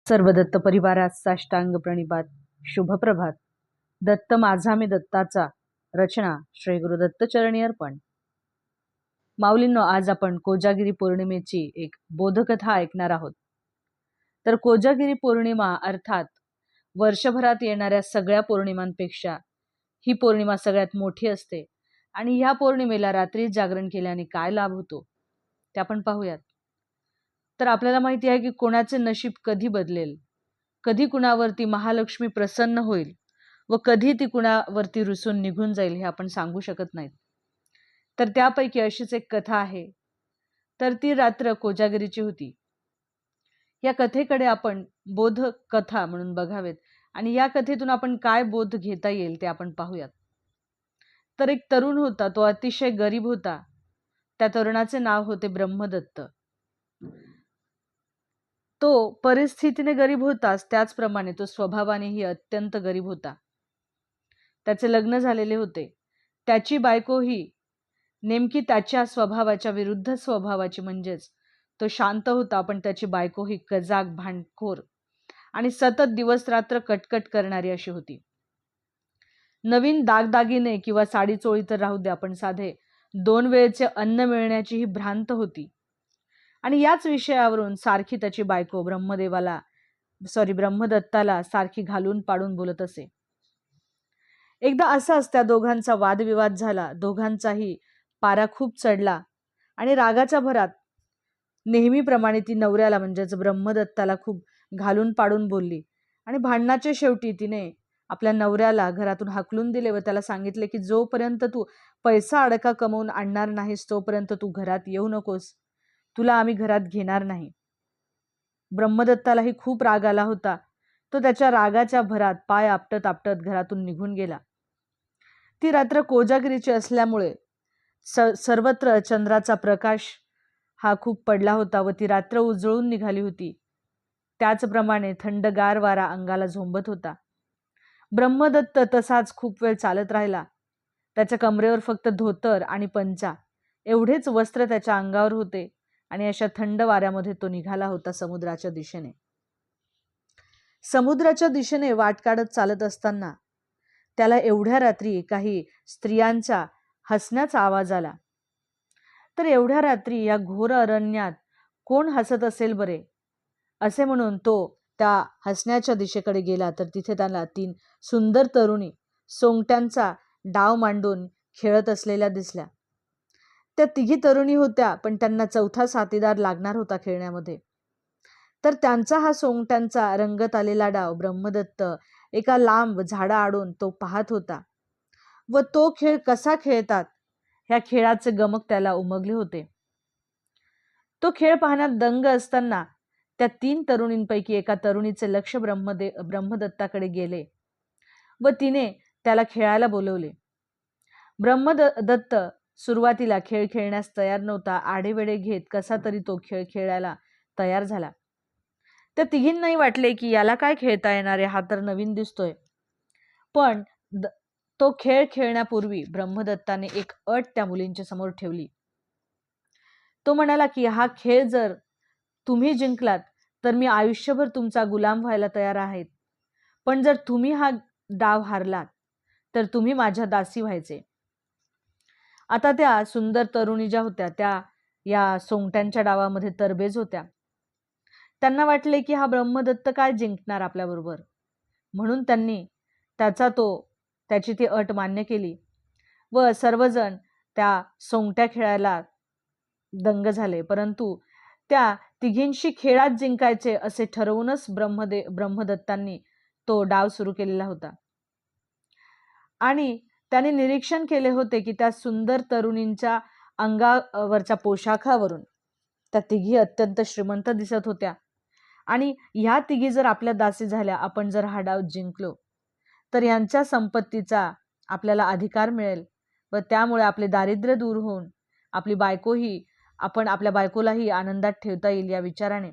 सर्व दत्त परिवारास साष्टांग प्रणिपात. शुभप्रभात. दत्त माझा मी दत्ताचा. रचना श्री गुरु दत्त चरणी अर्पण. माऊलींनो, आज आपण कोजागिरी पौर्णिमेची एक बोधकथा ऐकणार आहोत. तर कोजागिरी पौर्णिमा अर्थात वर्षभरात येणाऱ्या सगळ्या पौर्णिमांपेक्षा ही पौर्णिमा सगळ्यात मोठी असते आणि ह्या पौर्णिमेला रात्री जागरण केल्याने काय लाभ होतो ते आपण पाहूयात. तर आपल्याला माहिती आहे की कोणाचे नशीब कधी बदलेल, कधी कुणावरती महालक्ष्मी प्रसन्न होईल व कधी ती कुणावरती रुसून निघून जाईल हे आपण सांगू शकत नाहीत. तर त्यापैकी अशीच एक कथा आहे. तर ती रात्र कोजागिरीची होती. या कथेकडे आपण बोध कथा म्हणून बघावेत आणि या कथेतून आपण काय बोध घेता येईल ते आपण पाहूयात. तर एक तरुण होता, तो अतिशय गरीब होता. त्या तरुणाचे नाव होते ब्रह्मदत्त. तो परिस्थितीने गरीब होताच, त्याचप्रमाणे तो स्वभावानेही अत्यंत गरीब होता. त्याचे लग्न झालेले होते. त्याची बायकोही नेमकी त्याच्या स्वभावाच्या विरुद्ध स्वभावाची, म्हणजेच तो शांत होता पण त्याची बायकोही कजाग, भांडखोर आणि सतत दिवस रात्र कटकट करणारी अशी होती. नवीन दागदागिने किंवा साडी चोळी तर राहू द्या, पण साधे 2 वेळचे अन्न मिळण्याची ही भ्रांत होती. आणि याच विषयावरून सारखी त्याची बायको ब्रह्मदत्ताला सारखी घालून पाडून बोलत असे. एकदा असाच त्या दोघांचा वादविवाद झाला. दोघांचाही पारा खूप चढला आणि रागाच्या भरात नेहमीप्रमाणे ती नवऱ्याला म्हणजेच ब्रह्मदत्ताला खूप घालून पाडून बोलली आणि भांडणाच्या शेवटी तिने आपल्या नवऱ्याला घरातून हाकलून दिले व त्याला सांगितले की जोपर्यंत तू पैसा अडका कमवून आणणार नाहीस तोपर्यंत तू घरात येऊ नकोस, तुला आम्ही घरात घेणार नाही. ब्रह्मदत्तालाही खूप राग आला होता. तो त्याच्या रागाच्या भरात पाय आपटत आपटत घरातून निघून गेला. ती रात्र कोजागिरीची असल्यामुळे सर्वत्र चंद्राचा प्रकाश हा खूप पडला होता व ती रात्र उजळून निघाली होती. त्याचप्रमाणे थंडगार वारा अंगाला झोंबत होता. ब्रह्मदत्त तसाच खूप वेळ चालत राहिला. त्याच्या कमरेवर फक्त धोतर आणि पंचा एवढेच वस्त्र त्याच्या अंगावर होते आणि अशा थंड वाऱ्यामध्ये तो निघाला होता समुद्राच्या दिशेने. समुद्राच्या दिशेने वाट काढत चालत असताना त्याला एवढ्या रात्री काही स्त्रियांचा हसण्याचा आवाज आला. तर एवढ्या रात्री या घोर अरण्यात कोण हसत असेल बरे, असे म्हणून तो त्या हसण्याच्या दिशेकडे गेला. तर तिथे त्याला 3 सुंदर तरुणी सोंगट्यांचा डाव मांडून खेळत असलेल्या दिसल्या. त्या 3 तरुणी होत्या, पण त्यांना 4था साथीदार लागणार होता खेळण्यामध्ये. तर त्यांचा हा सोंगट्यांचा रंगत आलेला डाव ब्रह्मदत्त एका लांब झाडाआडून तो पाहत होता व तो खेळ कसा खेळतात ह्या खेळाचे गमक त्याला उमगले होते. तो खेळ पाहण्यात दंग असताना त्या 3 तरुणींपैकी एका तरुणीचे लक्ष ब्रह्मदत्ताकडे गेले व तिने त्याला खेळायला बोलवले. ब्रह्मदत्त सुरुवातीला खेळ खेळण्यास तयार नव्हता. आढेवेढे घेत कसा तरी तो खेळ खेळायला तयार झाला. त्या तिघींनाही वाटले की याला काय खेळता येणार आहे, हा तर नवीन दिसतोय. पण तो खेळ खेळण्यापूर्वी ब्रह्मदत्ताने एक अट त्या मुलींच्या समोर ठेवली. तो म्हणाला की हा खेळ जर तुम्ही जिंकलात तर मी आयुष्यभर तुमचा गुलाम व्हायला तयार आहे, पण जर तुम्ही हा डाव हारलात तर तुम्ही माझ्या दासी व्हायचे. आता त्या सुंदर तरुणी ज्या होत्या त्या या सोंगट्यांच्या डावामध्ये तरबेज होत्या. त्यांना वाटले की हा ब्रह्मदत्त काय जिंकणार आपल्याबरोबर, म्हणून त्यांनी त्याची ती अट मान्य केली व सर्वजण त्या सोंगट्या खेळायला दंग झाले. परंतु त्या तिघींशी खेळात जिंकायचे असे ठरवूनच ब्रह्मदत्तांनी तो डाव सुरू केलेला होता आणि त्याने निरीक्षण केले होते की त्या सुंदर तरुणींच्या अंगावरच्या पोशाखावरून त्या तिघी अत्यंत श्रीमंत दिसत होत्या आणि ह्या तिघी जर आपल्या दासी झाल्या, आपण जर हा डाव जिंकलो तर यांच्या संपत्तीचा आपल्याला अधिकार मिळेल व त्यामुळे आपले दारिद्र्य दूर होऊन आपल्या बायकोलाही आनंदात ठेवता येईल. या विचाराने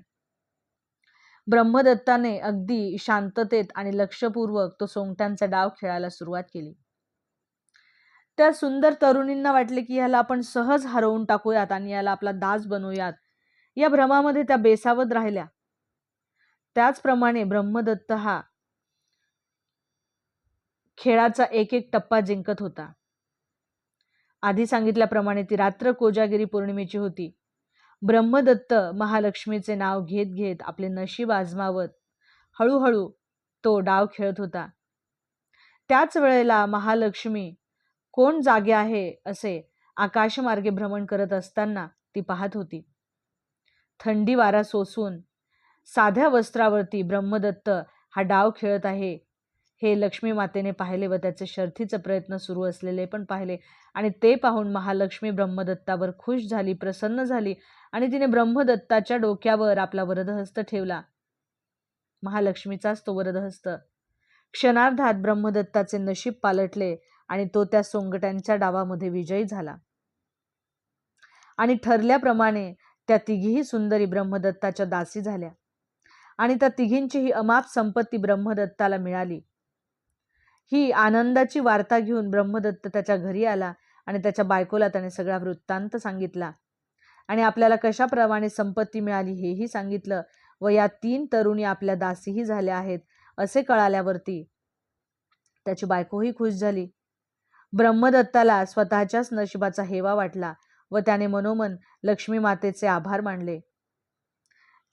ब्रह्मदत्ताने अगदी शांततेत आणि लक्षपूर्वक तो सोंगट्यांचा डाव खेळायला सुरुवात केली. त्या सुंदर तरुणींना वाटले की याला आपण सहज हरवून टाकूयात आणि याला आपला दास बनवूयात. या भ्रमामध्ये त्या बेसावध राहिल्या. त्याचप्रमाणे ब्रह्मदत्त हा खेळाचा एक एक टप्पा जिंकत होता. आधी सांगितल्याप्रमाणे ती रात्र कोजागिरी पौर्णिमेची होती. ब्रह्मदत्त महालक्ष्मीचे नाव घेत घेत आपले नशीब आजमावत हळूहळू तो डाव खेळत होता. त्याच वेळेला महालक्ष्मी कोण जागे आहे असे आकाशमार्गे भ्रमण करत असताना ती पाहत होती. थंडी वारा सोसून साध्या वस्त्रावरती ब्रह्मदत्त हा डाव खेळत आहे हे लक्ष्मी मातेने पाहिले व त्याचे शर्थीचे प्रयत्न सुरू असलेले पण पाहिले. आणि ते पाहून महालक्ष्मी ब्रह्मदत्तावर खुश झाली, प्रसन्न झाली आणि तिने ब्रह्मदत्ताच्या डोक्यावर आपला वरदहस्त ठेवला. महालक्ष्मीचाच तो वरदहस्त. क्षणार्धात ब्रह्मदत्ताचे नशीब पालटले आणि तो त्या सोंगट्यांच्या डावामध्ये विजयी झाला. आणि ठरल्याप्रमाणे त्या तिघीही सुंदरी ब्रह्मदत्ताच्या दासी झाल्या आणि त्या तिघींचीही अमाप संपत्ती ब्रह्मदत्ताला मिळाली. ही आनंदाची वार्ता घेऊन ब्रह्मदत्त त्याच्या घरी आला आणि त्याच्या बायकोला त्याने सगळा वृत्तांत सांगितला आणि आपल्याला कशाप्रमाणे संपत्ती मिळाली हेही सांगितलं व या 3 तरुणी आपल्या दासीही झाल्या आहेत असे कळाल्यावरती त्याची बायकोही खुश झाली. ब्रह्मदत्ताला स्वतःच्याच नशिबाचा हेवा वाटला व त्याने मनोमन लक्ष्मी मातेचे आभार मानले.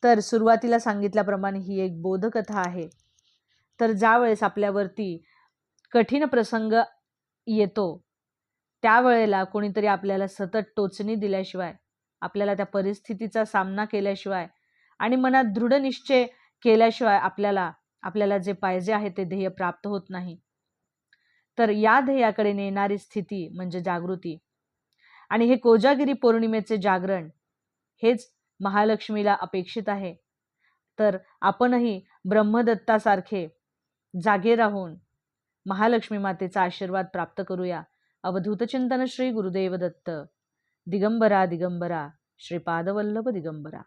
तर सुरुवातीला सांगितल्याप्रमाणे ही एक बोधकथा आहे. तर ज्यावेळेस आपल्यावरती कठीण प्रसंग येतो त्यावेळेला कोणीतरी आपल्याला सतत टोचणी दिल्याशिवाय, आपल्याला त्या परिस्थितीचा सामना केल्याशिवाय आणि मनात दृढ निश्चय केल्याशिवाय आपल्याला जे पाहिजे आहे ते ध्येय प्राप्त होत नाही. तर या ध्येयाकडे नेणारी स्थिती म्हणजे जागृती. आणि हे कोजागिरी पौर्णिमेचे जागरण हेच महालक्ष्मीला अपेक्षित आहे. तर आपणही ब्रह्मदत्तासारखे जागे राहून महालक्ष्मी मातेचा आशीर्वाद प्राप्त करूया. अवधूत चिंतन श्री गुरुदेव दत्त. दिगंबरा दिगंबरा श्रीपादवल्लभ दिगंबरा.